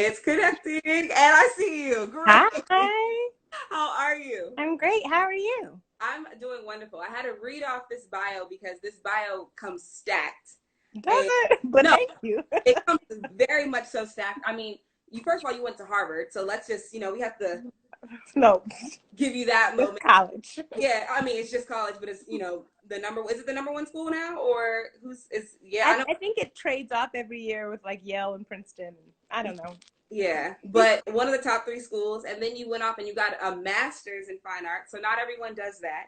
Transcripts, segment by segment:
It's connecting, and I see you. Great. Hi, How are you? I'm great. How are you? I'm doing wonderful. I had to read off this bio because this bio comes stacked. Does And it? But no, thank you. it comes very much so stacked. I mean, you first of all, you went to Harvard, so let's just, we have to No, give you that it's moment. college. Yeah, I mean, it's just college, but it's, the number, is it the number one school now? Or yeah, I I, know. I think it trades off every year with like Yale and Princeton. I don't know. Yeah, but one of the top three schools, and then you went off and you got a master's in fine arts. So not everyone does that.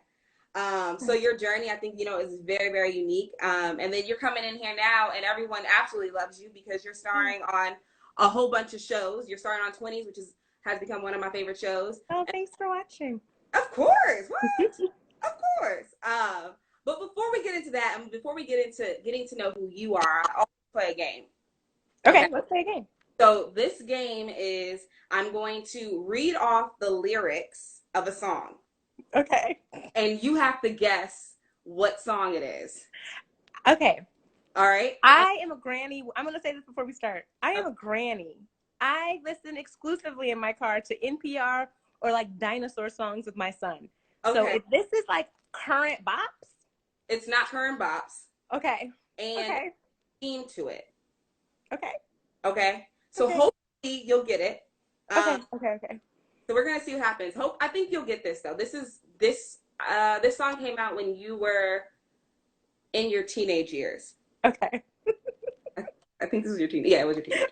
So your journey, I think, is very, very unique. And then you're coming in here now, and everyone absolutely loves you because you're starring on a whole bunch of shows. You're starring on Twenties, which has become one of my favorite shows. Oh, thanks for watching. Of course, what? Of course. But before we get into that, and before we get into getting to know who you are, I always play a game. Okay, let's play a game. So this game is I'm going to read off the lyrics of a song. Okay. And you have to guess what song it is. Okay. All right? I am a granny. I'm going to say this before we start. I am a granny. I listen exclusively in my car to NPR or like dinosaur songs with my son. Okay. So if this is like current bops. It's not current bops. Okay. And theme to it. Okay. Okay? So hopefully you'll get it. Okay. So we're gonna see what happens. I think you'll get this though. This song came out when you were in your teenage years. Okay. I think this was your teenage. Yeah, it was your teenage.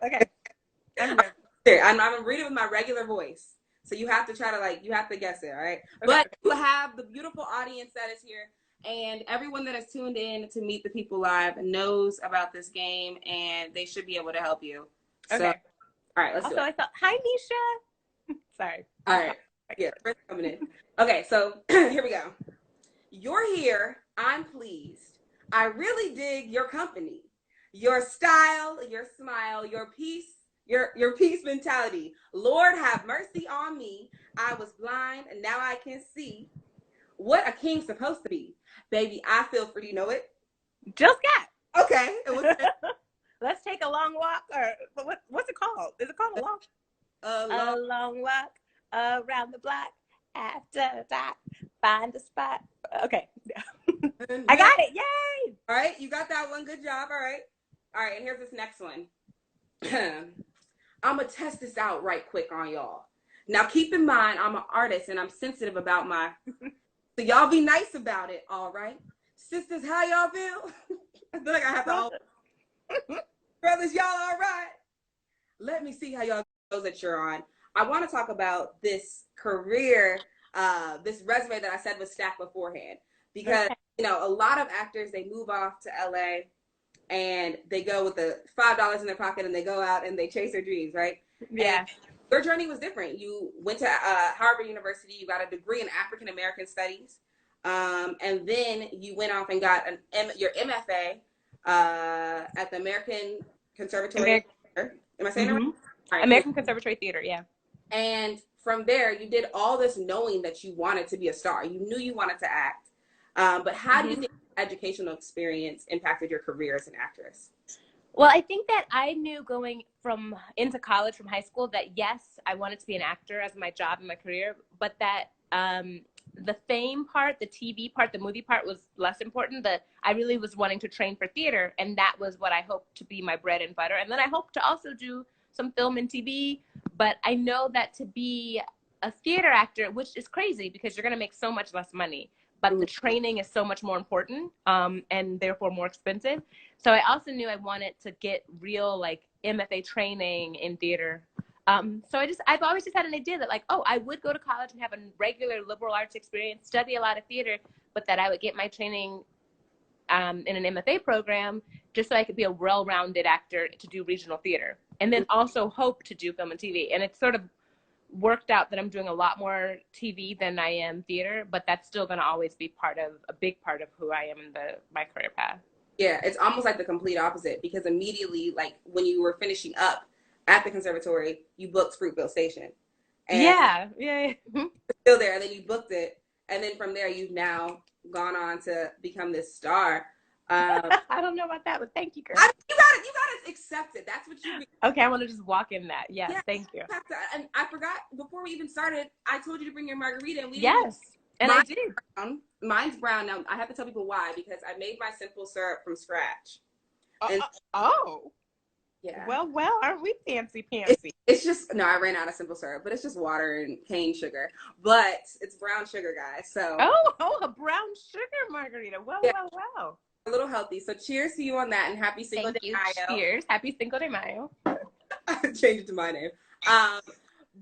Okay. I'm reading with my regular voice, so you have to try to you have to guess it. All right. Okay. But you have the beautiful audience that is here, and everyone that has tuned in to Meet the People Live knows about this game, and they should be able to help you. So, okay. All right, let's do it. I thought, hi, Nisha. Sorry. All right. Yeah, first coming in. Okay, so here we go. You're here. I'm pleased. I really dig your company, your style, your smile, your peace, your peace mentality. Lord, have mercy on me. I was blind and now I can see what a king's supposed to be. Baby, I feel free. You know it? Just got. Okay. Let's take a long walk, or what's it called? Is it called a walk? A long walk around the block. After that, find a spot. Okay. I got it. Yay! All right, you got that one. Good job. All right, and here's this next one. I'm going to test this out right quick on y'all. Now, keep in mind, I'm an artist, and I'm sensitive about my... So y'all be nice about it, all right? Sisters, how y'all feel? I feel like I have to... Brothers, y'all all right? Let me see how y'all knows that you're on. I want to talk about this career, this resume that I said was stacked beforehand. Because, a lot of actors, they move off to LA and they go with the $5 in their pocket and they go out and they chase their dreams, right? Yeah. And your journey was different. You went to Harvard University, you got a degree in African American Studies, and then you went off and got your MFA at the American Conservatory. Am I saying it right? Right? American Conservatory Theater, yeah. And from there, you did all this knowing that you wanted to be a star. You knew you wanted to act. But how do you think educational experience impacted your career as an actress? Well, I think that I knew going into college from high school that, yes, I wanted to be an actor as my job and my career, but that the fame part, the TV part, the movie part was less important. That I really was wanting to train for theater, and that was what I hoped to be my bread and butter. And then I hoped to also do some film and TV, but I know that to be a theater actor, which is crazy because you're going to make so much less money, but the training is so much more important and therefore more expensive. So I also knew I wanted to get real MFA training in theater. So I've always just had an idea that I would go to college and have a regular liberal arts experience, study a lot of theater, but that I would get my training in an MFA program just so I could be a well-rounded actor to do regional theater, and then also hope to do film and TV. And it's sort of worked out that I'm doing a lot more TV than I am theater, but that's still going to always be a big part of who I am in my career path. Yeah, it's almost like the complete opposite, because immediately, when you were finishing up at the conservatory, you booked Fruitville Station. And yeah. Still there, and then you booked it, and then from there, you've now gone on to become this star. I don't know about that, but thank you, girl. You gotta accept it. That's what you. Okay, I want to just walk in that. Yes, yeah, thank you. And I forgot before we even started. I told you to bring your margarita, and we yes, and I did. Mine's brown. Now I have to tell people why, because I made my simple syrup from scratch. Oh. Yeah. Well, aren't we fancy? It's just, no, I ran out of simple syrup, but it's just water and cane sugar. But it's brown sugar, guys. So. Oh, a brown sugar margarita. Well. A little healthy. So cheers to you on that, and happy Cinco de Mayo. Cheers. Happy Cinco de Mayo. Change it to my name.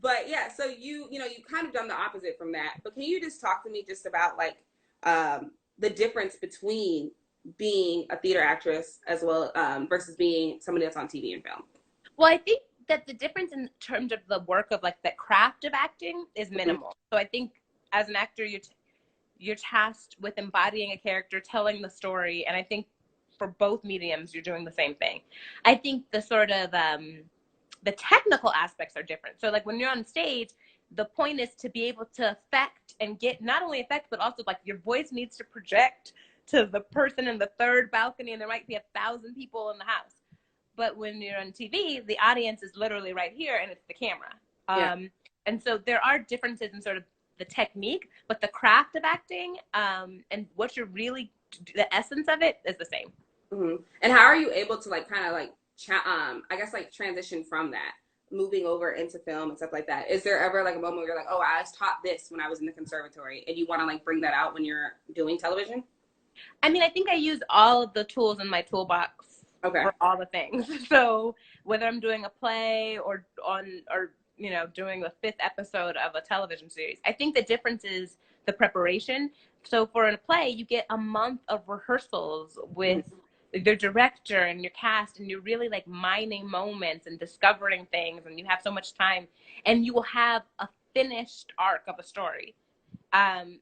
But yeah, so you kind of done the opposite from that. But can you just talk to me just about like the difference between being a theater actress as well versus being somebody that's on TV and film? Well, I think that the difference in terms of the work of like the craft of acting is minimal. So I think as an actor, you're tasked with embodying a character, telling the story, and I think for both mediums, you're doing the same thing. I think the sort of the technical aspects are different. So like when you're on stage, the point is to be able to affect and get not only effect, but also like your voice needs to project to the person in the third balcony, and there might be 1,000 people in the house. But when you're on TV, the audience is literally right here, and it's the camera. And so there are differences in sort of the technique, but the craft of acting and what you're really, the essence of it is the same. Mm-hmm. And how are you able to like kind of like, I guess like transition from that, moving over into film and stuff like that? Is there ever like a moment where you're like, oh, I was taught this when I was in the conservatory, and you want to like bring that out when you're doing television? I mean, I think I use all of the tools in my toolbox for all the things. So whether I'm doing a play or doing the 5th episode of a television series, I think the difference is the preparation. So for a play, you get a month of rehearsals with the director and your cast, and you're really like mining moments and discovering things, and you have so much time, and you will have a finished arc of a story.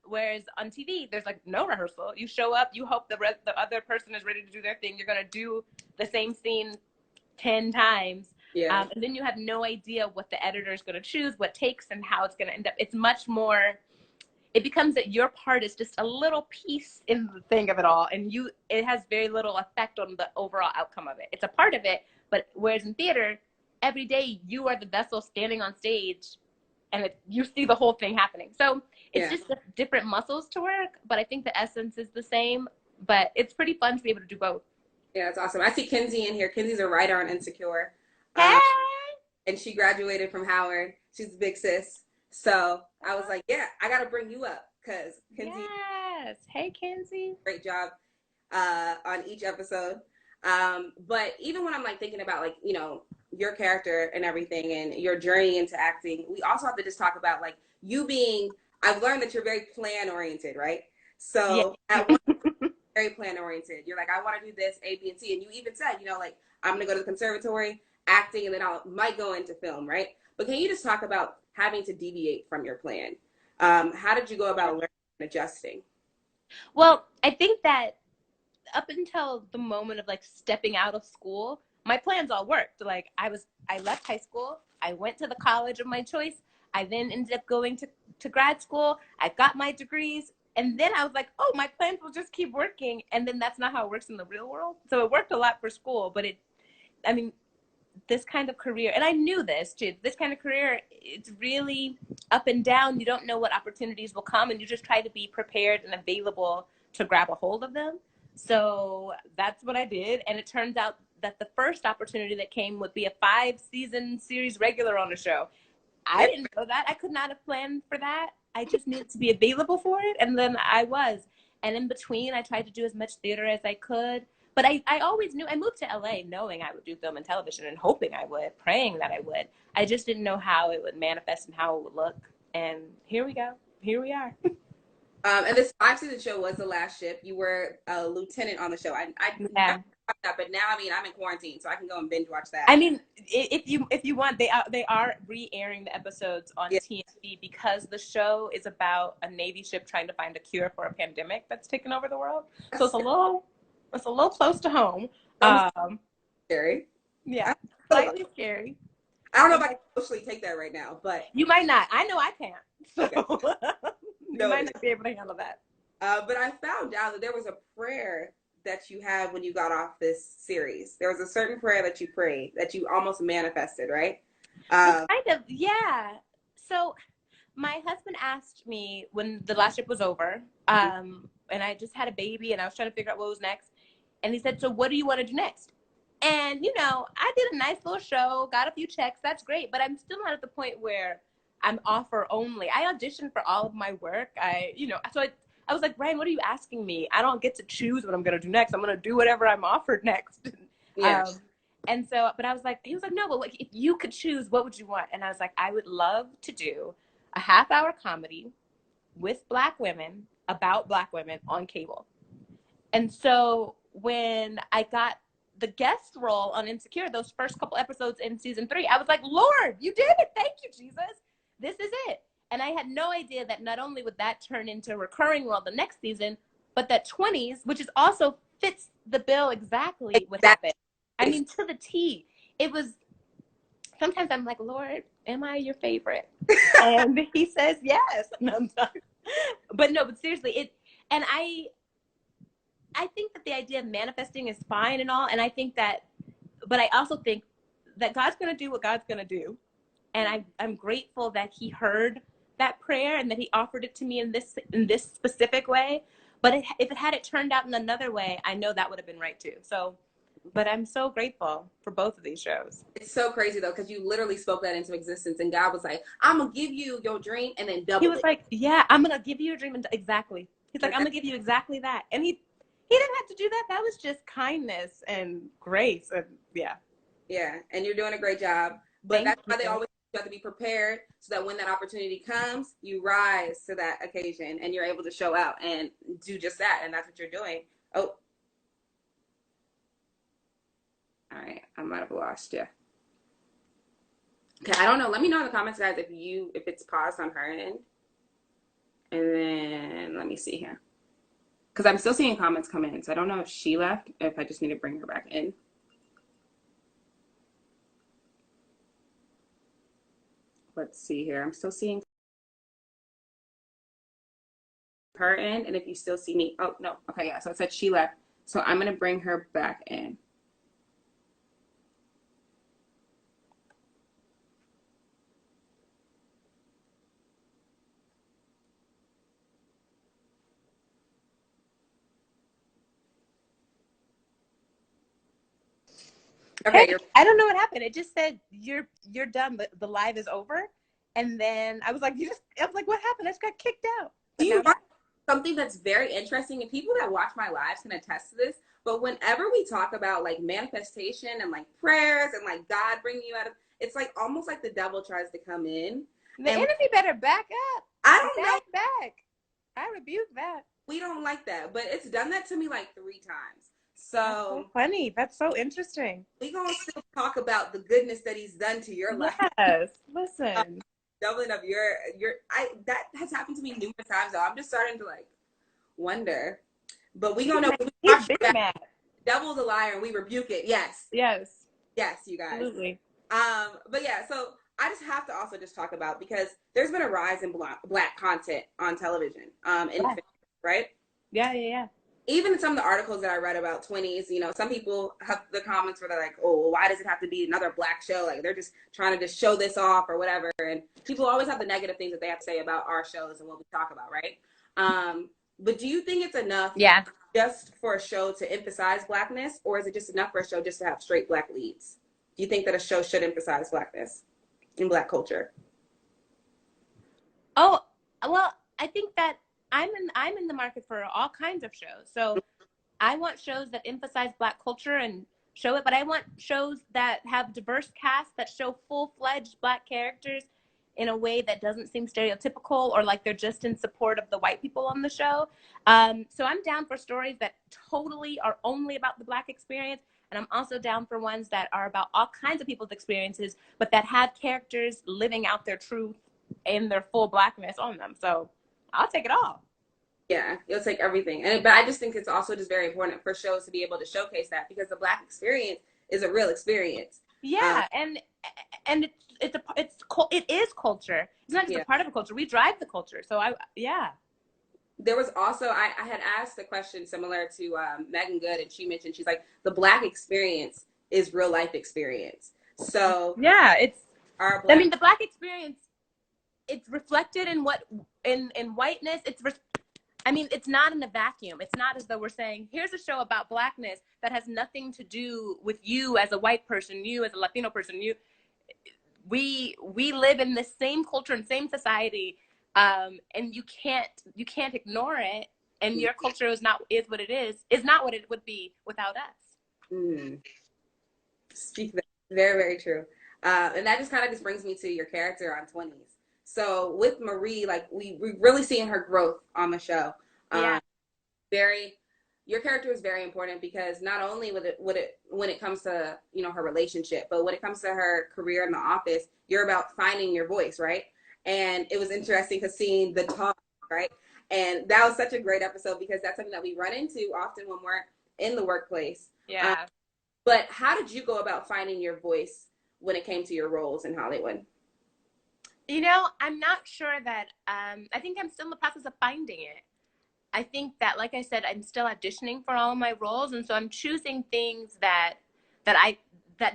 Whereas on TV, there's like no rehearsal. You show up, you hope the other person is ready to do their thing. You're going to do the same scene 10 times. Yeah. And then you have no idea what the editor is going to choose, what takes, and how it's going to end up. It's much more, it becomes that your part is just a little piece in the thing of it all. And it has very little effect on the overall outcome of it. It's a part of it, but whereas in theater, every day you are the vessel standing on stage, and you see the whole thing happening. So it's just different muscles to work, but I think the essence is the same. But it's pretty fun to be able to do both. Yeah, it's awesome. I see Kinsey in here. Kinsey's a writer on Insecure. Hey! And she graduated from Howard. She's a big sis. So I was like, yeah, I got to bring you up because Kinsey. Yes. Hey, Kinsey. Great job on each episode. But even when I'm like thinking about like, your character and everything and your journey into acting, we also have to just talk about like you being, I've learned that you're very plan oriented, right? So at one very plan oriented. You're like, I want to do this, A, B, and C. And you even said, like, I'm going to go to the conservatory, acting, and then I might go into film, right? But can you just talk about having to deviate from your plan? How did you go about learning and adjusting? Well, I think that up until the moment of like stepping out of school, my plans all worked. Like I left high school, I went to the college of my choice. I then ended up going to grad school. I got my degrees. And then I was like, oh, my plans will just keep working. And then that's not how it works in the real world. So it worked a lot for school, but this kind of career, and I knew this too, this kind of career, it's really up and down. You don't know what opportunities will come, and you just try to be prepared and available to grab a hold of them. So that's what I did. And it turns out that the first opportunity that came would be a 5-season series regular on the show. I didn't know that. I could not have planned for that. I just needed to be available for it. And then I was. And in between, I tried to do as much theater as I could. But I always knew, I moved to LA knowing I would do film and television and hoping I would, praying that I would. I just didn't know how it would manifest and how it would look. And here we go. Here we are. And this 5-season show was the last ship. You were a lieutenant on the show. I that, but now I'm in quarantine, so I can go and binge watch that. I mean, if you want, they are re-airing the episodes on TNT because the show is about a Navy ship trying to find a cure for a pandemic that's taken over the world. So it's a little close to home. Scary. Yeah, slightly scary. I don't know if I can emotionally take that right now, but you might not. I know I can't. So you might not be able to handle that. But I found out that there was a prayer that you had when you got off this series? There was a certain prayer that you prayed that you almost manifested, right? Well, kind of, yeah. So my husband asked me when the last trip was over, and I just had a baby and I was trying to figure out what was next. And he said, so what do you want to do next? And, I did a nice little show, got a few checks. That's great. But I'm still not at the point where I'm offer only. I auditioned for all of my work. I was like, Brian, what are you asking me? I don't get to choose what I'm going to do next. I'm going to do whatever I'm offered next. Yeah. And so, but I was like, he was like, no, but if you could choose, what would you want? And I was like, I would love to do a half-hour comedy with Black women about Black women on cable. And so when I got the guest role on Insecure, those first couple episodes in season 3, I was like, Lord, you did it. Thank you, Jesus. This is it. And I had no idea that not only would that turn into a recurring role the next season, but that 20s, which is also fits the bill exactly what happened. I mean, to the T. It was, sometimes I'm like, Lord, am I your favorite? And he says, yes. No, I'm sorry. But seriously, and I think that the idea of manifesting is fine and all. And I think that, but I also think that God's going to do what God's going to do. And I'm grateful that he heard that prayer and that he offered it to me in this specific way. But if it had turned out in another way, I know that would have been right too. So, but I'm so grateful for both of these shows. It's so crazy though, because you literally spoke that into existence, and God was like, I'm going to give you your dream and then double it. He was like, yeah, I'm going to give you a dream. Exactly. He's like, I'm going to give you exactly that. And he didn't have to do that. That was just kindness and grace. And yeah. Yeah. And you're doing a great job. But that's why they always have to be prepared so that when that opportunity comes, you rise to that occasion and you're able to show out and do just that. And that's what you're doing. Oh. All right. I might have lost you. Okay. I don't know. Let me know in the comments, guys, if it's paused on her end. And then let me see here. Because I'm still seeing comments come in. So I don't know if she left, or if I just need to bring her back in. Let's see here. I'm still seeing her in. And if you still see me. Oh, no. Okay, yeah. So it said she left. So I'm going to bring her back in. Okay, hey, I don't know what happened. It just said you're done, but the live is over. And then I was like, I was like, what happened? I just got kicked out. Do you want something that's very interesting? And people that watch my lives can attest to this. But whenever we talk about like manifestation and like prayers and like God bringing you out of, it's like almost like the devil tries to come in. The enemy better back up. I don't know. Back. I rebuke that. We don't like that, but it's done that to me like 3 times. So that's so funny. That's so interesting. We're gonna still talk about the goodness that he's done to your life. Yes, listen. Doubling up that has happened to me numerous times though. I'm just starting to like wonder. But we gonna know devil's a liar and we rebuke it. Yes. Yes. Yes, you guys. Absolutely. But yeah, so I just have to also just talk about, because there's been a rise in black content on television, right? Yeah. Even in some of the articles that I read about 20s, some people have the comments where they're like, oh, well, why does it have to be another Black show? Like, they're just trying to just show this off or whatever. And people always have the negative things that they have to say about our shows and what we talk about, right? But do you think it's enough just for a show to emphasize Blackness, or is it just enough for a show just to have straight Black leads? Do you think that a show should emphasize Blackness in Black culture? Oh, well, I think that I'm in the market for all kinds of shows. So I want shows that emphasize Black culture and show it, but I want shows that have diverse casts that show full-fledged Black characters in a way that doesn't seem stereotypical or like they're just in support of the white people on the show. So I'm down for stories that totally are only about the Black experience. And I'm also down for ones that are about all kinds of people's experiences, but that have characters living out their truth and their full Blackness on them. So I'll take it all. Yeah, you'll take everything. But I just think it's also just very important for shows to be able to showcase that, because the Black experience is a real experience. Yeah, and it is culture. It's not just a part of a culture. We drive the culture. So there was also, I had asked a question similar to Megan Good, and she mentioned, she's like, the Black experience is real life experience. So Yeah, our I Black, mean, the Black experience, it's reflected in what, in whiteness. I mean, it's not in a vacuum. It's not as though we're saying, here's a show about Blackness that has nothing to do with you as a white person, you as a Latino person, we live in the same culture and same society, and you can't ignore it. And your culture is what it is not what it would be without us. mm, speak that. Very, very true. And that just kind of just brings me to your character on Twenties. So with Marie, like we really seeing her growth on the show. Yeah. Very, your character is very important because not only when it comes to, you know, her relationship, but when it comes to her career in the office, you're about finding your voice, right? And it was interesting to seeing the talk, right? And that was such a great episode because that's something that we run into often when we're in the workplace. Yeah. But how did you go about finding your voice when it came to your roles in Hollywood? You know, I'm not sure that, I think I'm still in the process of finding it. I think that, like I said, I'm still auditioning for all of my roles. And so I'm choosing things that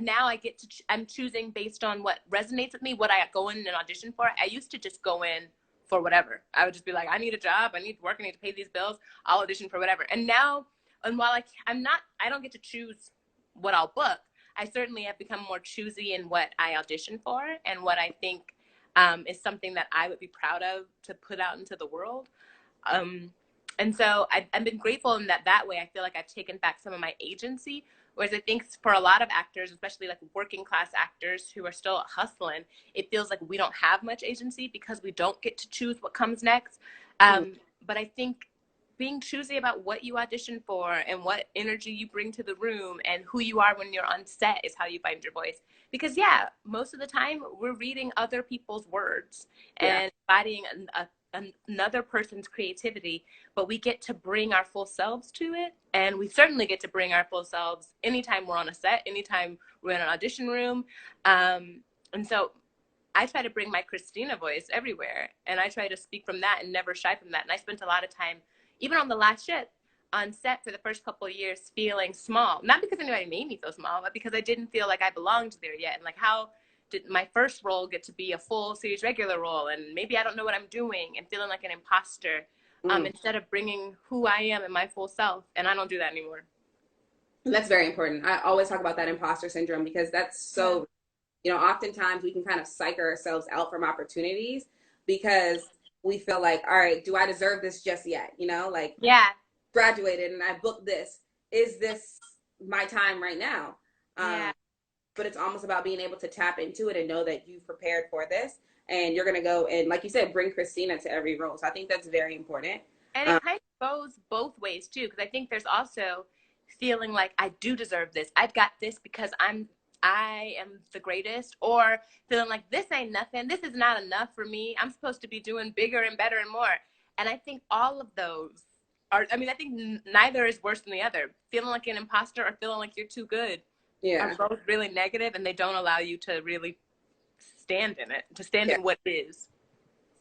now I get to, I'm choosing based on what resonates with me, what I go in and audition for. I used to just go in for whatever. I would just be like, I need a job, I need work, I need to pay these bills, I'll audition for whatever. And now, and while I don't get to choose what I'll book, I certainly have become more choosy in what I audition for and what I think is something that I would be proud of to put out into the world. And so I've been grateful in that way. I feel like I've taken back some of my agency, whereas I think for a lot of actors, especially like working class actors who are still hustling, it feels like we don't have much agency because we don't get to choose what comes next. But I think being choosy about what you audition for and what energy you bring to the room and who you are when you're on set is how you find your voice. Because yeah, most of the time we're reading other people's words and embodying another person's creativity, but we get to bring our full selves to it. And we certainly get to bring our full selves anytime we're on a set, anytime we're in an audition room. And so I try to bring my Christina voice everywhere, and I try to speak from that and never shy from that. And I spent a lot of time, even on the last ship, on set for the first couple of years, feeling small. Not because anybody made me feel small, but because I didn't feel like I belonged there yet. And like, how did my first role get to be a full series regular role? And maybe I don't know what I'm doing and feeling like an imposter instead of bringing who I am and my full self. And I don't do that anymore. That's very important. I always talk about that imposter syndrome because that's so, you know, oftentimes we can kind of psych ourselves out from opportunities because we feel like, all right, do I deserve this just yet? You know, like, graduated and I booked this. Is this my time right now? But it's almost about being able to tap into it and know that you've prepared for this and you're going to go and, like you said, bring Christina to every role. So I think that's very important. And it kind of goes both ways too, because I think there's also feeling like I do deserve this. I've got this because I am the greatest, or feeling like this ain't nothing. This is not enough for me. I'm supposed to be doing bigger and better and more. And I think all of those are, I mean, I think neither is worse than the other. Feeling like an imposter or feeling like you're too good are both really negative, and they don't allow you to really stand in it, to stand in what is.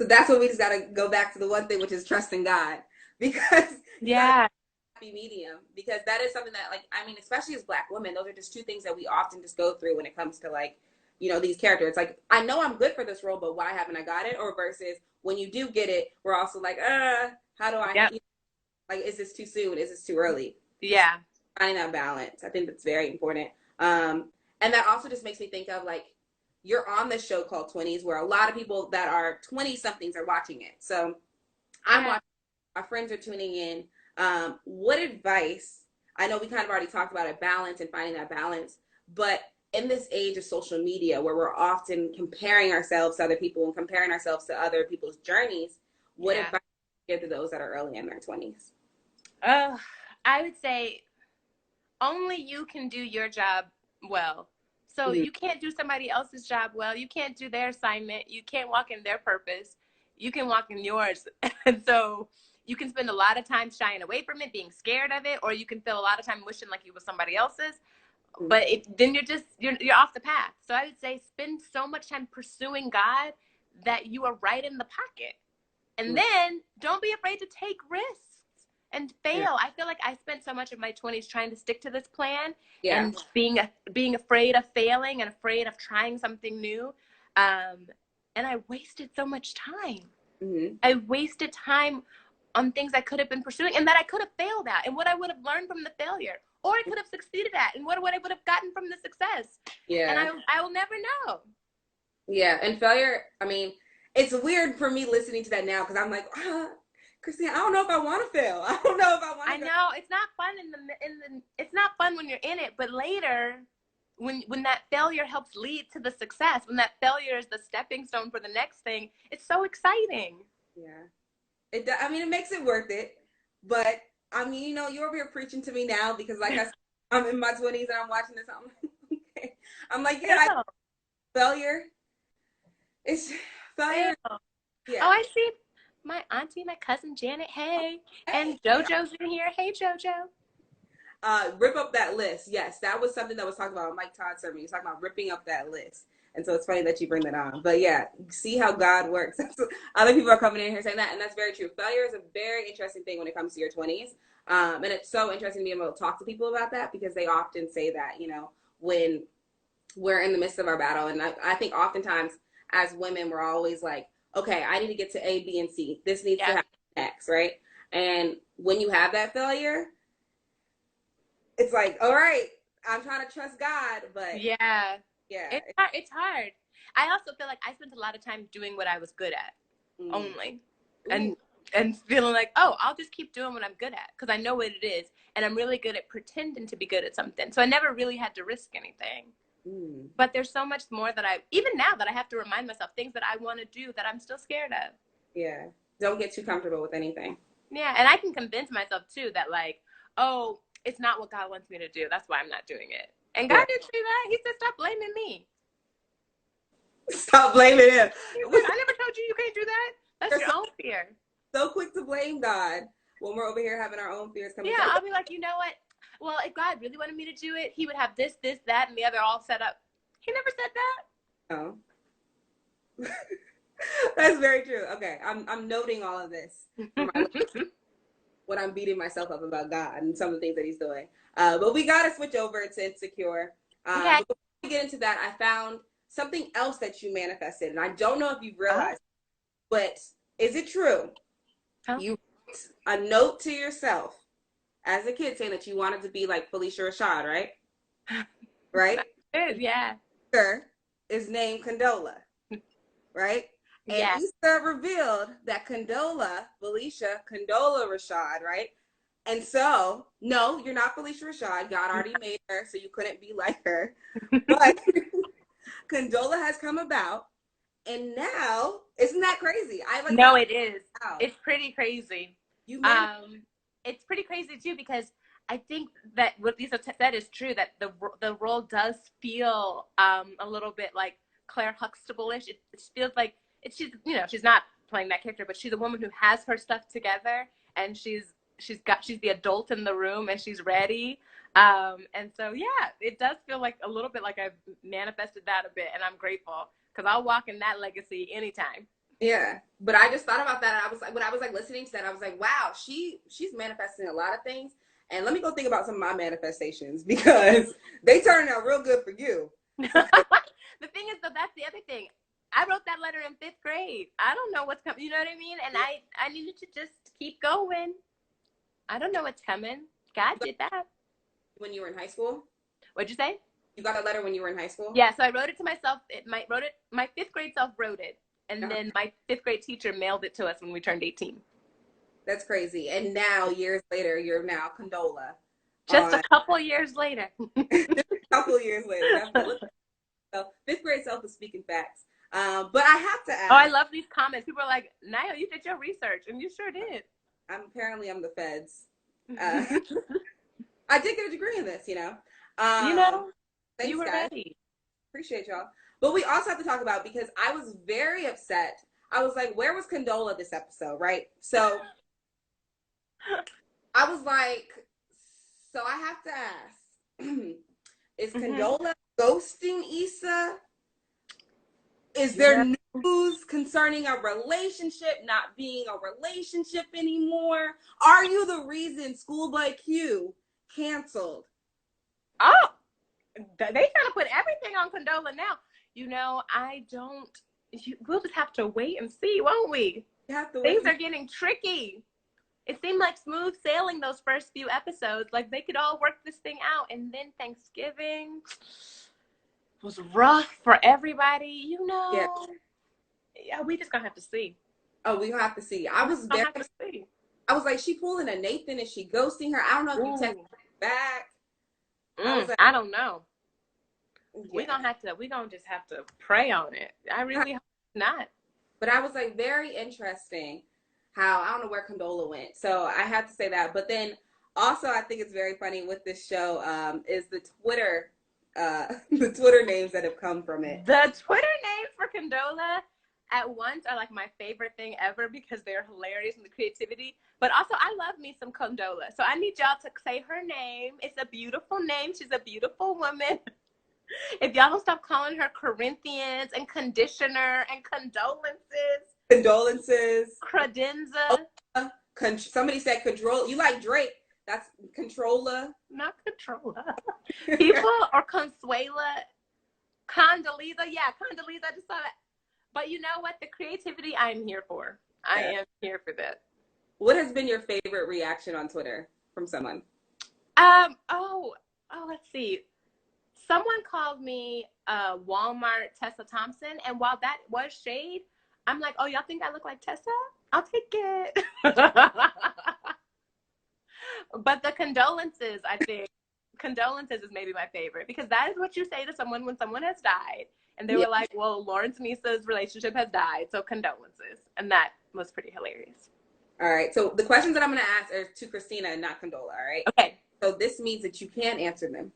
So that's what we just got to go back to the one thing, which is trusting God, because happy medium, because that is something that, like, I mean, especially as Black women, those are just two things that we often just go through when it comes to, like, you know, these characters. Like, I know I'm good for this role, but why haven't I got it? Or versus when you do get it, we're also like, how do I, like, is this too soon? Is this too early? Finding that balance. I think that's very important. And that also just makes me think of, like, you're on this show called Twenties, where a lot of people that are 20-somethings are watching it. So I'm watching, my friends are tuning in. What advice, I know we kind of already talked about it, balance and finding that balance, but in this age of social media where we're often comparing ourselves to other people and comparing ourselves to other people's journeys, what advice do you give to those that are early in their 20s? I would say only you can do your job well. So you can't do somebody else's job well. You can't do their assignment. You can't walk in their purpose. You can walk in yours. And so you can spend a lot of time shying away from it, being scared of it, or you can feel a lot of time wishing like it was somebody else's. But then you're off the path. So I would say spend so much time pursuing God that you are right in the pocket. And then don't be afraid to take risks and fail. I feel like I spent so much of my 20s trying to stick to this plan and being afraid of failing and afraid of trying something new. And I wasted so much time. I wasted time on things I could have been pursuing and that I could have failed at, and what I would have learned from the failure, or I could have succeeded at, and what I would have gotten from the success. And I will never know. And failure, I mean, it's weird for me listening to that now, because I'm like, Christina, I don't know if I want to fail. I don't know if I want to. I know it's not fun it's not fun when you're in it, but later, when that failure helps lead to the success, when that failure is the stepping stone for the next thing, it's so exciting. I mean, it makes it worth it. But I mean, you know, you're over here preaching to me now, because like I said, I'm in my 20s and I'm watching this. I'm like, failure. It's failure. Yeah. Oh, I see my auntie, my cousin Janet. Hey, and JoJo's in here. Hey, JoJo. Rip up that list. Yes, that was something that was talked about on Mike Todd's sermon. He's talking about ripping up that list. And so it's funny that you bring that on. But yeah, see how God works. Other people are coming in here saying that, and that's very true. Failure is a very interesting thing when it comes to your 20s. And it's so interesting to be able to talk to people about that, because they often say that, you know, when we're in the midst of our battle. And I think oftentimes as women, we're always like, okay, I need to get to A, B, and C. This needs to happen next, right? And when you have that failure, it's like, all right, I'm trying to trust God, but it's hard. I also feel like I spent a lot of time doing what I was good at only, and feeling like, oh, I'll just keep doing what I'm good at because I know what it is, and I'm really good at pretending to be good at something. So I never really had to risk anything. But there's so much more that even now that I have to remind myself, things that I want to do that I'm still scared of. Yeah, don't get too comfortable with anything. Yeah, and I can convince myself too that like, oh, it's not what God wants me to do. That's why I'm not doing it. And God didn't say that. He said, stop blaming me. Stop blaming him. He said, I never told you you can't do that. That's your own fear. So quick to blame God when we're over here having our own fears coming. Yeah, I'll be like, you know what? Well, if God really wanted me to do it, he would have this, that, and the other all set up. He never said that. Oh. That's very true. Okay, I'm noting all of this. When I'm beating myself up about God and some of the things that he's doing. But we got to switch over to Insecure. Before we get into that, I found something else that you manifested. And I don't know if you've realized, but is it true? You wrote a note to yourself as a kid saying that you wanted to be like Felicia Rashad, right? Right? Yeah. Her is named Condola, right? And Issa revealed that Condola Rashad, right? And so, no, you're not Felicia Rashad. God already made her, so you couldn't be like her. But Condola has come about, and now, isn't that crazy? No, it is. Wow. It's pretty crazy. It's pretty crazy too, because I think that what Lisa said is true, that the role does feel a little bit like Claire Huxtable-ish. It feels like she's not playing that character, but she's a woman who has her stuff together, and she's the adult in the room, and she's ready. And so it does feel like a little bit like I've manifested that a bit, and I'm grateful because I'll walk in that legacy anytime. Yeah, but I just thought about that, and I was like, when I was like listening to that, I was like, wow, she's manifesting a lot of things, and let me go think about some of my manifestations because they turned out real good for you. The thing is, though, that's the other thing. I wrote that letter in 5th grade. I don't know what's coming. You know what I mean? And I needed to just keep going. I don't know what's coming. God did that. When you were in high school? What'd you say? You got a letter when you were in high school? Yeah, so I wrote it to myself. My 5th grade self wrote it. And then my 5th grade teacher mailed it to us when we turned 18. That's crazy. And now, years later, you're now Condola. Just a couple years later. So 5th grade self is speaking facts. But I have to ask. Oh, I love these comments. People are like, Niall, you did your research, and you sure did. I'm the feds. I did get a degree in this, you know. Thanks, you were guys. ready. Appreciate y'all. But we also have to talk about, because I was very upset. I was like, where was Condola this episode, right? So I was like, so I have to ask, is Condola ghosting Issa? Is there no news concerning a relationship not being a relationship anymore? Are you the reason Schoolboy Q canceled? Oh, they trying to put everything on Condola now. You know, I don't. We'll just have to wait and see, won't we? Things are getting tricky. It seemed like smooth sailing those first few episodes. Like they could all work this thing out, and then Thanksgiving was rough for everybody. You know. Yeah, we just gonna have to see. Oh, we have to see. I was like, she pulling a Nathan? Is she ghosting her? I don't know if you texted back. I don't know. Yeah. We're gonna just have to pray on it. I really hope not. But I was like, very interesting how, I don't know where Condola went. So I have to say that. But then also I think it's very funny with this show is the Twitter names that have come from it. The Twitter names for Condola at once are like my favorite thing ever because they're hilarious and the creativity. But also I love me some Condola. So I need y'all to say her name. It's a beautiful name. She's a beautiful woman. If y'all don't stop calling her Corinthians and conditioner and condolences. Credenza. Somebody said control. You like Drake. That's Controlla. Not Controlla. People or Consuela. Condoleezza. Yeah, Condoleezza. I just saw that. But you know what? The creativity I'm here for. I am here for that. What has been your favorite reaction on Twitter from someone? Let's see. Someone called me Walmart Tessa Thompson, and while that was shade, I'm like, oh, y'all think I look like Tessa? I'll take it. But the condolences, I think, condolences is maybe my favorite because that is what you say to someone when someone has died. And they were like, well, Lawrence Misa's relationship has died, so condolences. And that was pretty hilarious. All right. So the questions that I'm going to ask are to Christina and not Condola, all right? Okay. So this means that you can answer them.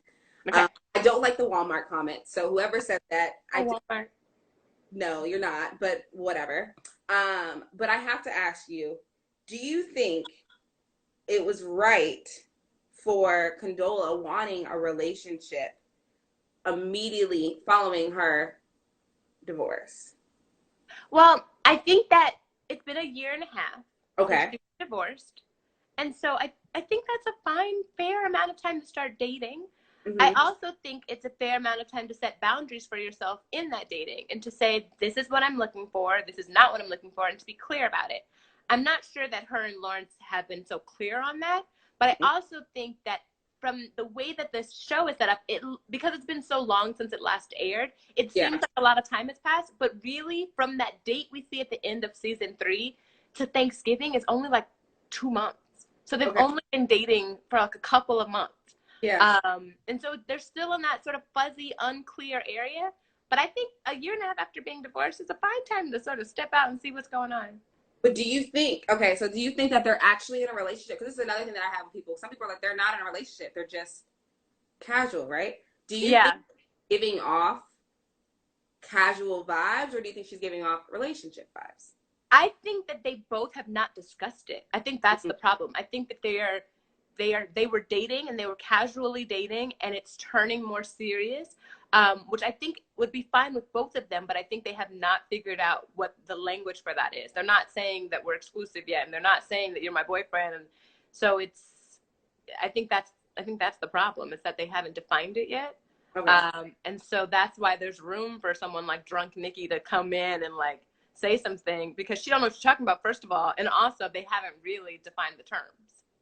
Okay. I don't like the Walmart comment. So whoever said that, Walmart. No, you're not, but whatever. But I have to ask you, do you think it was right for Condola wanting a relationship immediately following her divorce? Well, I think that it's been a year and a half. Okay. She's divorced. And so I think that's a fine, fair amount of time to start dating. Mm-hmm. I also think it's a fair amount of time to set boundaries for yourself in that dating and to say, this is what I'm looking for. This is not what I'm looking for. And to be clear about it. I'm not sure that her and Lawrence have been so clear on that. But I also think that from the way that this show is set up, because it's been so long since it last aired, it seems like a lot of time has passed. But really, from that date we see at the end of season 3 to Thanksgiving is only like 2 months. So they've only been dating for like a couple of months. Yeah. And so they're still in that sort of fuzzy, unclear area. But I think a year and a half after being divorced is a fine time to sort of step out and see what's going on. But do you think that they're actually in a relationship? Because this is another thing that I have with people. Some people are like, they're not in a relationship. They're just casual, right? Do you think she's giving off casual vibes, or do you think she's giving off relationship vibes? I think that they both have not discussed it. I think that's the problem. I think that they were dating and they were casually dating and it's turning more serious, which I think would be fine with both of them, but I think they have not figured out what the language for that is. They're not saying that we're exclusive yet, and they're not saying that you're my boyfriend. And so I think that's the problem, is that they haven't defined it yet. Okay. And so that's why there's room for someone like Drunk Nikki to come in and like say something, because she don't know what she's talking about, first of all, and also they haven't really defined the terms.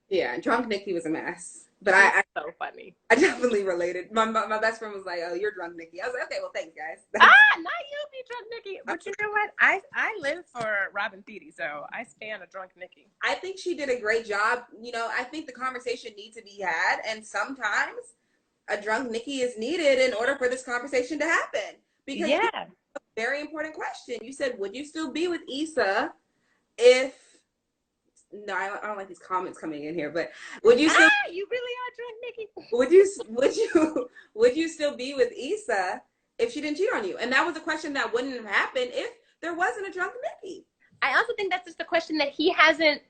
Yeah, Drunk Nikki was a mess. But so funny. I definitely related. My best friend was like, "Oh, you're Drunk Nikki." I was like, "Okay, well, thanks, guys." Not you, be Drunk Nikki. But you know what? I live for Robin Thede, so I stand a Drunk Nikki. I think she did a great job. You know, I think the conversation needs to be had, and sometimes a Drunk Nikki is needed in order for this conversation to happen. Because it's a very important question. You said, "Would you still be with Issa if?" No, I don't like these comments coming in here, but would you still? You really are Drunk Nikki. Would you still be with Issa if she didn't cheat on you? And that was a question that wouldn't have happened if there wasn't a Drunk Nikki. I also think that's just a question that he doesn't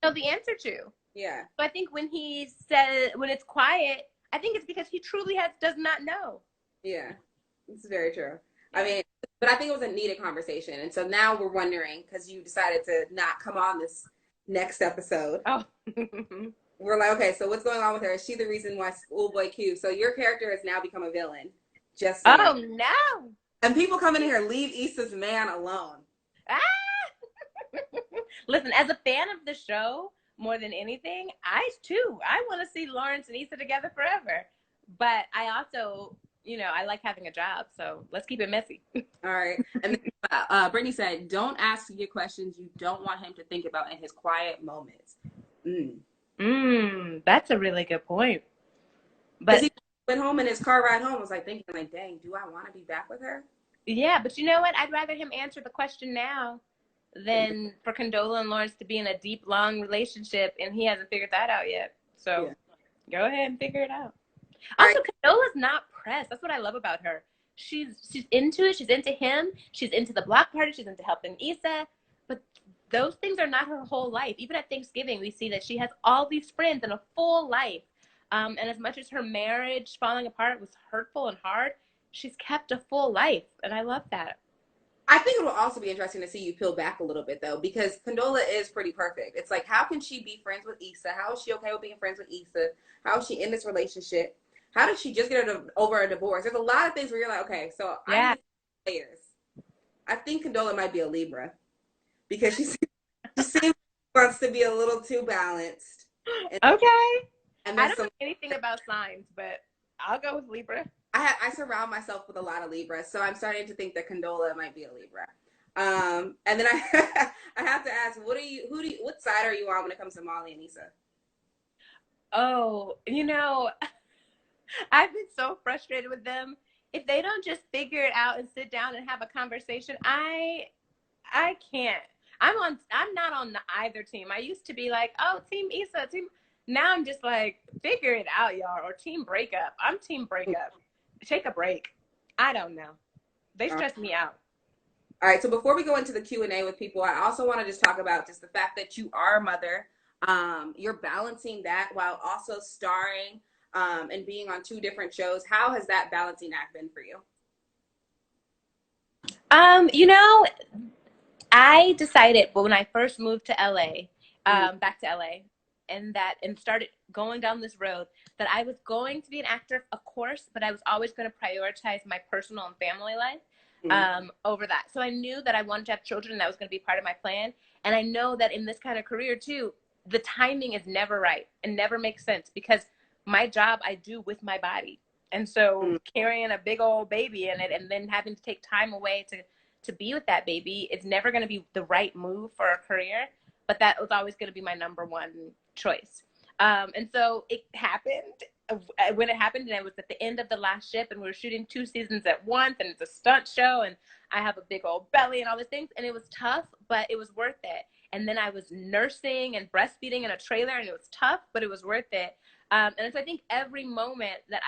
know the answer to. Yeah. So I think when he said, when it's quiet, I think it's because he truly does not know. Yeah, it's very true. I mean, but I think it was a needed conversation. And so now we're wondering, because you decided to not come on this next episode. Oh. We're like, okay, so what's going on with her? Is she the reason why Schoolboy Q? So your character has now become a villain. Just saying. Oh, no. And people come in here, leave Issa's man alone. Ah! Listen, as a fan of the show, more than anything, I want to see Lawrence and Issa together forever. But I also, I like having a job, so let's keep it messy. All right. And Brittany said, don't ask your questions you don't want him to think about in his quiet moments. That's a really good point. But he went home in his car ride home, was like thinking, like, dang, do I want to be back with her? Yeah, but you know what? I'd rather him answer the question now than for Condola and Lawrence to be in a deep, long relationship, and he hasn't figured that out yet. So go ahead and figure it out. Also, Condola's not pressed. That's what I love about her. She's into it. She's into him. She's into the block party. She's into helping Issa. But those things are not her whole life. Even at Thanksgiving, we see that she has all these friends and a full life. And as much as her marriage falling apart was hurtful and hard, she's kept a full life. And I love that. I think it will also be interesting to see you peel back a little bit, though, because Condola is pretty perfect. It's like, how can she be friends with Issa? How is she okay with being friends with Issa? How is she in this relationship? How did she just get over a divorce? There's a lot of things where you're like, okay, so I think Condola might be a Libra because she seems wants to be a little too balanced. Okay. And I don't know anything about signs, but I'll go with Libra. I surround myself with a lot of Libras, so I'm starting to think that Condola might be a Libra. And then I have to ask, what side are you on when it comes to Molly and Issa? Oh, I've been so frustrated with them. If they don't just figure it out and sit down and have a conversation, I can't. I'm not on either team. I used to be like, oh, team Issa, team. Now I'm just like, figure it out, y'all, or team breakup. I'm team breakup. Take a break. I don't know. They stress me out. All right. So before we go into the Q&A with people, I also want to just talk about just the fact that you are a mother. You're balancing that while also starring and being on 2 different shows. How has that balancing act been for you? I decided when I first moved to LA, back to LA, and started going down this road, that I was going to be an actor, of course, but I was always going to prioritize my personal and family life over that. So I knew that I wanted to have children, and that was going to be part of my plan. And I know that in this kind of career too, the timing is never right and never makes sense, because my job I do with my body. And so carrying a big old baby in it and then having to take time away to be with that baby, it's never going to be the right move for a career. But that was always going to be my number one choice. And so it happened when it happened, and it was at the end of the last ship, and we were shooting 2 seasons at once, and it's a stunt show, and I have a big old belly and all these things, and it was tough, but it was worth it. And then I was nursing and breastfeeding in a trailer, and it was tough, but it was worth it. And so I think every moment that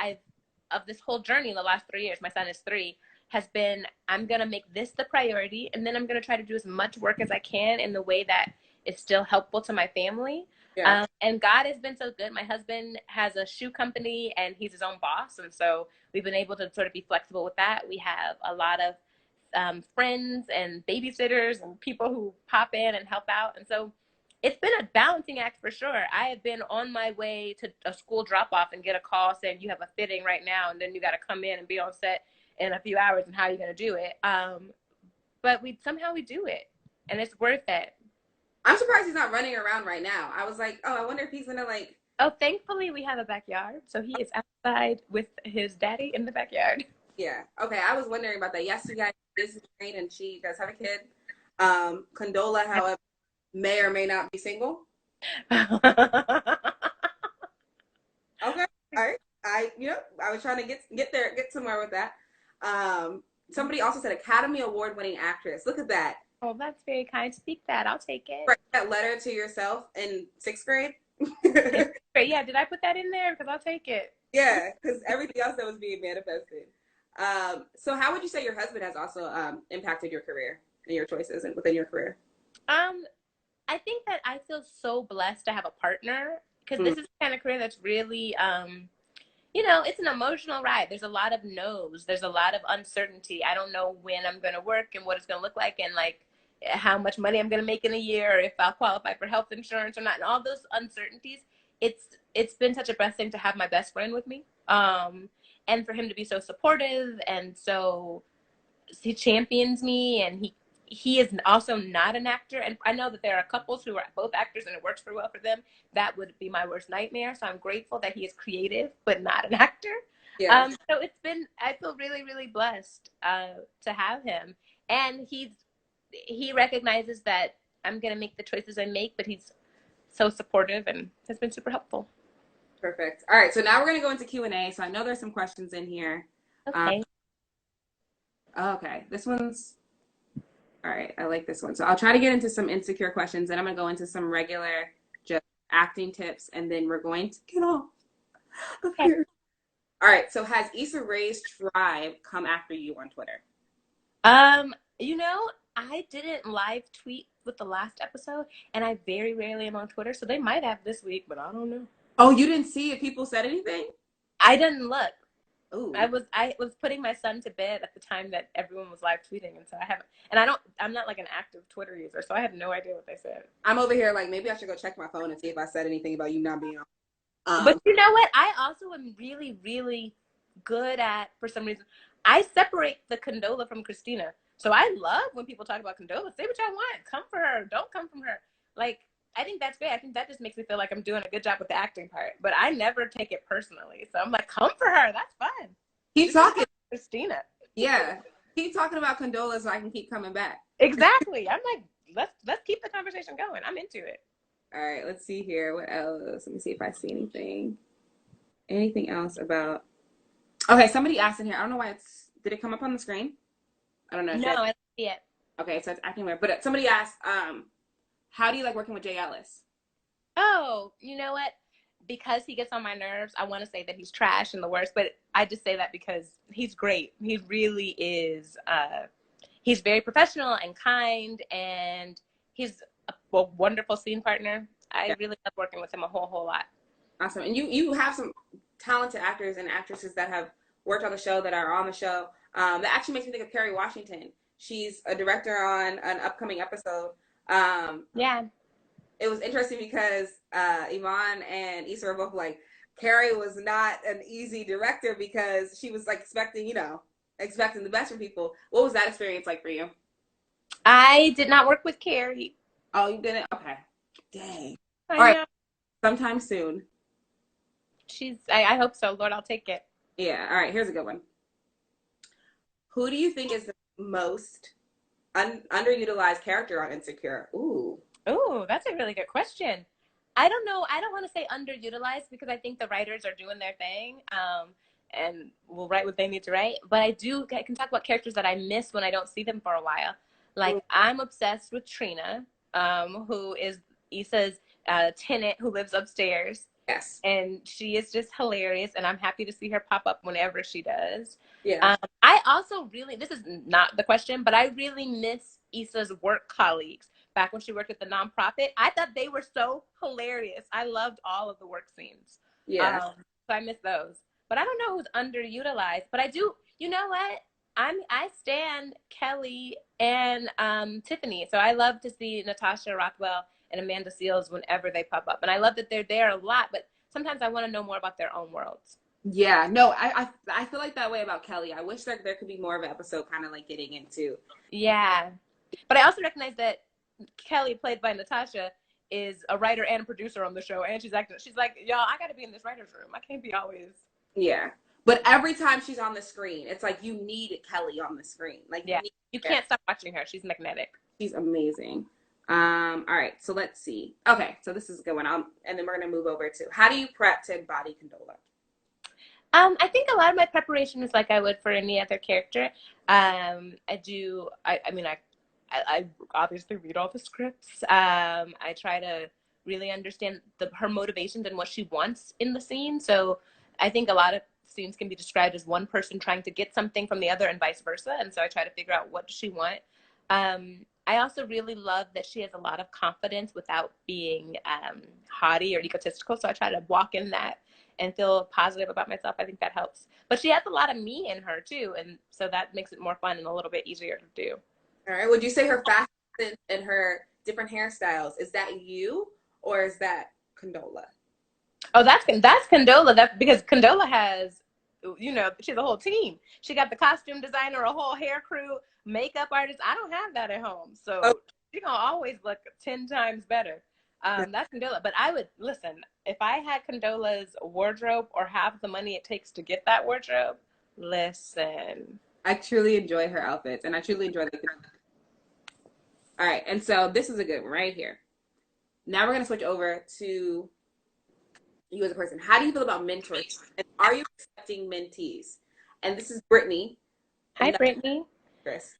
of this whole journey in the last 3 years, my son is 3, has been, I'm going to make this the priority, and then I'm going to try to do as much work as I can in the way that is still helpful to my family. Yeah. And God has been so good. My husband has a shoe company, and he's his own boss. And so we've been able to sort of be flexible with that. We have a lot of friends and babysitters and people who pop in and help out. And so it's been a balancing act for sure. I have been on my way to a school drop-off and get a call saying you have a fitting right now, and then you got to come in and be on set in a few hours, and how are you going to do it? But we do it, and it's worth it. I'm surprised he's not running around right now. I was like, oh, I wonder if he's going to like. Oh, thankfully we have a backyard. So he is outside with his daddy in the backyard. Yeah. Okay. I was wondering about that. Yes, you guys is married and she does have a kid. Condola, however, may or may not be single. Okay. All right. I was trying to get there, get somewhere with that. Somebody also said Academy Award winning actress. Look at that. Oh, that's very kind. Speak that. I'll take it. Write that letter to yourself in 6th grade. Yeah, did I put that in there? Because I'll take it. Yeah, because everything else that was being manifested. So how would you say your husband has also impacted your career and your choices and within your career? I think that I feel so blessed to have a partner, because this is the kind of career that's really, you know, it's an emotional ride. There's a lot of no's. There's a lot of uncertainty. I don't know when I'm going to work and what it's going to look like, and like how much money I'm going to make in a year, or if I'll qualify for health insurance or not, and all those uncertainties. It's been such a blessing to have my best friend with me, and for him to be so supportive, and so he champions me, and he is also not an actor. And I know that there are couples who are both actors and it works for well for them. That would be my worst nightmare. So I'm grateful that he is creative but not an actor. Yeah. So I feel really, really blessed to have him. And he recognizes that I'm going to make the choices I make, but he's so supportive and has been super helpful. Perfect. All right. So now we're going to go into Q&A. So I know there's some questions in here. Okay. Okay. This one's, all right. I like this one. So I'll try to get into some insecure questions, and I'm going to go into some regular just acting tips, and then we're going to get off of here. All right. So has Issa Rae's tribe come after you on Twitter? You know, I didn't live tweet with the last episode, and I very rarely am on Twitter, so they might have this week, but I don't know. Oh, you didn't see if people said anything? I didn't look. Ooh. I was putting my son to bed at the time that everyone was live tweeting, and so I'm not like an active Twitter user, so I have no idea what they said. I'm over here like, maybe I should go check my phone and see if I said anything about you not being on. But you know what? I also am really, really good at, for some reason, I separate the Condola from Christina. So I love when people talk about Condola. Say what y'all want. Come for her. Don't come from her. Like, I think that's great. I think that just makes me feel like I'm doing a good job with the acting part. But I never take it personally. So I'm like, come for her. That's fun. Keep talking. Christina. Yeah. Keep talking about Condola so I can keep coming back. Exactly. I'm like, let's keep the conversation going. I'm into it. All right. Let's see here. What else? Let me see if I see anything. Anything else about... Okay. Somebody asked in here. I don't know why it's... Did it come up on the screen? I don't know. No, I don't see it. Okay. So it's acting weird. But somebody asked, how do you like working with Jay Ellis? Oh, you know what? Because he gets on my nerves, I want to say that he's trash and the worst, but I just say that because he's great. He really is. He's very professional and kind, and he's a wonderful scene partner. I really love working with him a whole lot. Awesome. And you have some talented actors and actresses that have worked on the show, that are on the show. That actually makes me think of Kerry Washington. She's a director on an upcoming episode. Yeah. It was interesting because Iman and Issa were both like, Kerry was not an easy director because she was like expecting the best from people. What was that experience like for you? I did not work with Kerry. Oh, you didn't? Okay. Dang. All right. Sometime soon. I hope so. Lord, I'll take it. Yeah. All right. Here's a good one. Who do you think is the most underutilized character on Insecure? Ooh, that's a really good question. I don't know. I don't want to say underutilized because I think the writers are doing their thing, and will write what they need to write. But I can talk about characters that I miss when I don't see them for a while. Like, I'm obsessed with Trina, who is Issa's tenant who lives upstairs. Yes. And she is just hilarious, and I'm happy to see her pop up whenever she does. Yeah. I also this is not the question, but I really miss Issa's work colleagues back when she worked at the nonprofit. I thought they were so hilarious. I loved all of the work scenes. Yeah. So I miss those. But I don't know who's underutilized. But I do, you know what? I stan Kelly and Tiffany. So I love to see Natasha Rothwell and Amanda Seales whenever they pop up. And I love that they're there a lot, but sometimes I want to know more about their own worlds. Yeah, no, I feel like that way about Kelly. I wish that there could be more of an episode kind of like getting into. Yeah. But I also recognize that Kelly, played by Natasha, is a writer and a producer on the show, and she's like, y'all, I got to be in this writer's room. I can't be always. Yeah. But every time she's on the screen, it's like you need Kelly on the screen. Like, yeah, you can't stop watching her. She's magnetic. She's amazing. All right, so let's see. Okay, so this is a good one. And then we're gonna move over to, how do you prep to embody Condola? I think a lot of my preparation is like I would for any other character. I obviously read all the scripts. I try to really understand her motivations and what she wants in the scene. So I think a lot of scenes can be described as one person trying to get something from the other and vice versa. And so I try to figure out, what does she want? I also really love that she has a lot of confidence without being haughty or egotistical. So I try to walk in that and feel positive about myself. I think that helps. But she has a lot of me in her too, and so that makes it more fun and a little bit easier to do. All right. Would you say her fashion and her different hairstyles, is that you or is that Condola? Oh, that's Condola. That's because Condola has, you know, she's a whole team. She got the costume designer, a whole hair crew, makeup artist. I don't have that at home, so Oh. she's gonna always look 10 times better. That's Condola. But I would listen if I had Condola's wardrobe or half the money it takes to get that wardrobe. Listen, I truly enjoy her outfits, and I truly enjoy the. All right, and so this is a good one right here. Now we're gonna switch over to you as a person. How do you feel about mentors? And are you accepting mentees? And this is Brittany. hi Brittany. Chris.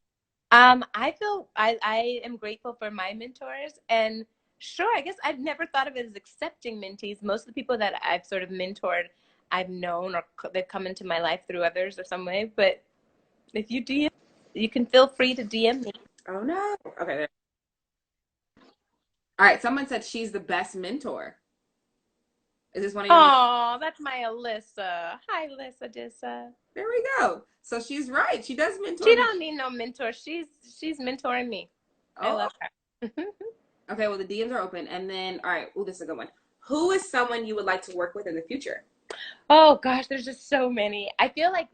I feel I am grateful for my mentors, and sure, I guess I've never thought of it as accepting mentees. Most of the people that I've sort of mentored, I've known or they've come into my life through others or some way. But if you DM, you can feel free to DM me. Oh no. Okay. All right. Someone said she's the best mentor. Is this one of your? Oh, that's my Alyssa. Hi, Alyssa Dissa. There we go. So she's right. She does mentor. She don't need no mentor. She's mentoring me. Oh. I love her. Okay, well the DMs are open, and then all right. Oh, this is a good one. Who is someone you would like to work with in the future? Oh gosh, there's just so many. I feel like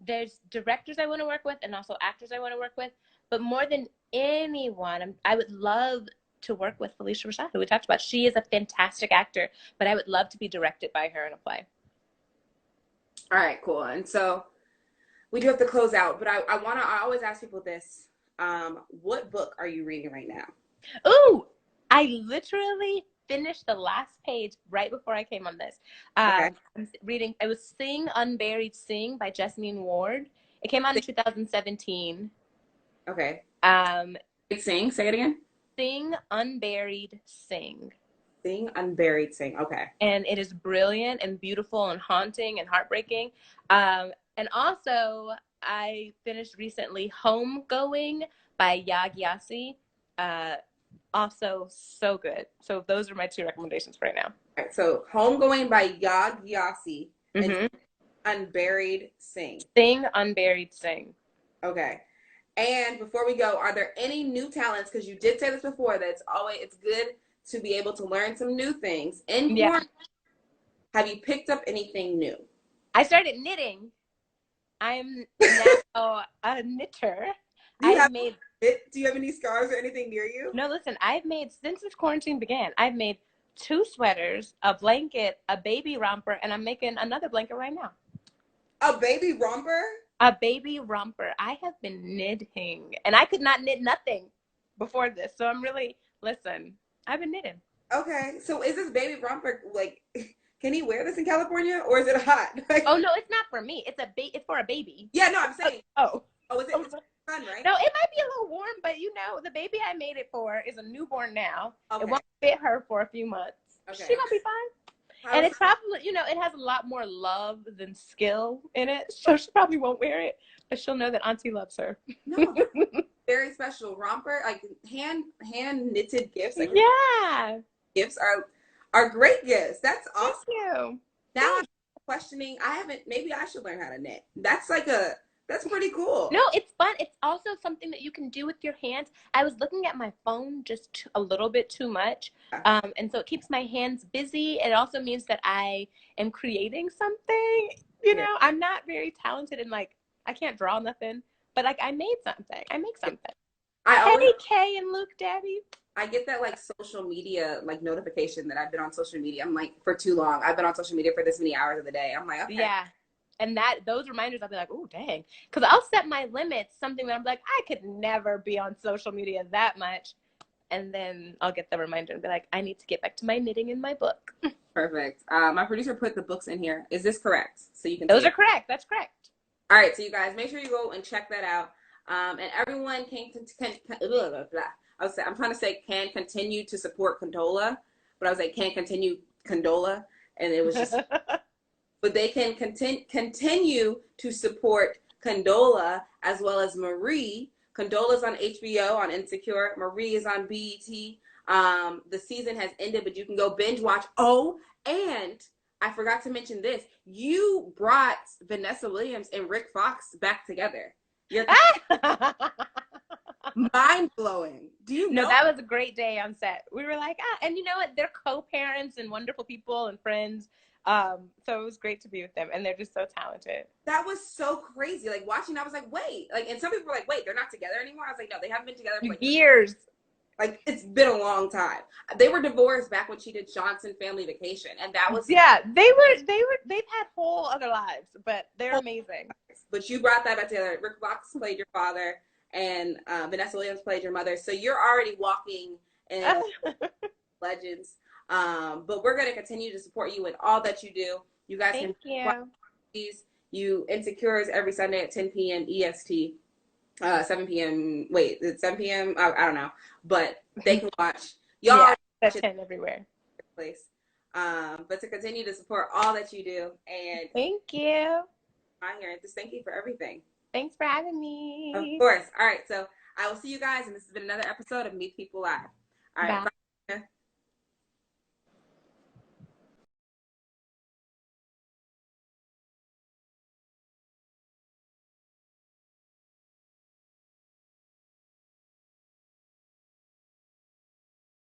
there's directors I want to work with, and also actors I want to work with. But more than anyone, I would love to work with Felicia Rashad, who we talked about. She is a fantastic actor, but I would love to be directed by her in a play. All right, cool. And so we do have to close out, but I always ask people this. What book are you reading right now? Ooh, I literally finished the last page right before I came on this. Okay. I'm reading, it was Sing Unburied Sing by Jessamine Ward. It came out in 2017. Okay. Sing, say it again. Sing Unburied Sing. Sing Unburied Sing. Okay. And it is brilliant and beautiful and haunting and heartbreaking. And also, I finished recently Homegoing by Yag Yassi. Also so good. So those are my two recommendations right now. All right, so Homegoing by Yag Yassi and Unburied Sing. Sing Unburied Sing. Okay. And before we go, are there any new talents? Because you did say this before, that it's good to be able to learn some new things. Have you picked up anything new? I started knitting. I'm now a knitter. Do you have any scarves or anything near you? No, listen, since this quarantine began, I've made 2 sweaters, a blanket, a baby romper, and I'm making another blanket right now. A baby romper? A baby romper. I have been knitting, and I could not knit nothing before this. So I've been knitting. Okay, so is this baby romper, like, can he wear this in California, or is it hot? Oh no, it's not for me. It's for a baby. Yeah, no, I'm saying. Oh, is it? It's fun, right? No, it might be a little warm, but the baby I made it for is a newborn now. Okay. It won't fit her for a few months. Okay. She's gonna be fine. And it's probably, it has a lot more love than skill in it, so she probably won't wear it, but she'll know that Auntie loves her. No, very special romper, like hand knitted gifts. Like, yeah, gifts are great gifts. That's awesome. Thank you. Now I'm questioning. Maybe I should learn how to knit. That's pretty cool. No, it's fun. It's also something that you can do with your hands. I was looking at my phone just a little bit too much. And so it keeps my hands busy. It also means that I am creating something. You know, I'm not very talented in I can't draw nothing, but I made something. I make something. Hey, Kay and Luke Daddy. I get that social media notification that I've been on social media. I'm for too long. I've been on social media for this many hours of the day. I'm like, okay. Yeah. And those reminders, I'll be like, oh, dang. Because I'll set my limits, something that I'm like, I could never be on social media that much. And then I'll get the reminder and be like, I need to get back to my knitting and my book. Perfect. My producer put the books in here. Is this correct? So you can. Those are correct. That's correct. All right. So you guys, make sure you go and check that out. And everyone I'm trying to say can continue to support Condola, but I was like, can continue Condola. And it was just... But they can continue to support Condola as well as Marie. Condola's on HBO on Insecure. Marie is on BET. The season has ended, but you can go binge watch. Oh, and I forgot to mention this. You brought Vanessa Williams and Rick Fox back together. You're mind blowing. Do you know? No, that was a great day on set. We were like, and you know what? They're co-parents and wonderful people and friends. So it was great to be with them, and they're just so talented. That was so crazy. Like watching, I was like, wait, like, and some people were like, wait, they're not together anymore. I was like, no, they haven't been together for like years. Like it's been a long time. They were divorced back when she did Johnson Family Vacation, and that was they've had whole other lives, but they're amazing. But you brought that back together. Rick Fox played your father, and Vanessa Williams played your mother. So you're already walking in legends. But we're going to continue to support you in all that you do. You guys Thank you Insecures every Sunday at 10 p.m. EST. 7 p.m. Wait, it's 7 p.m. I don't know, but they can watch. Y'all watch 10 everywhere. Place. But to continue to support all that you do, and thank you. I'm here. Just thank you for everything. Thanks for having me. Of course. All right. So I will see you guys, and this has been another episode of Meet People Live. All right. Bye. Bye.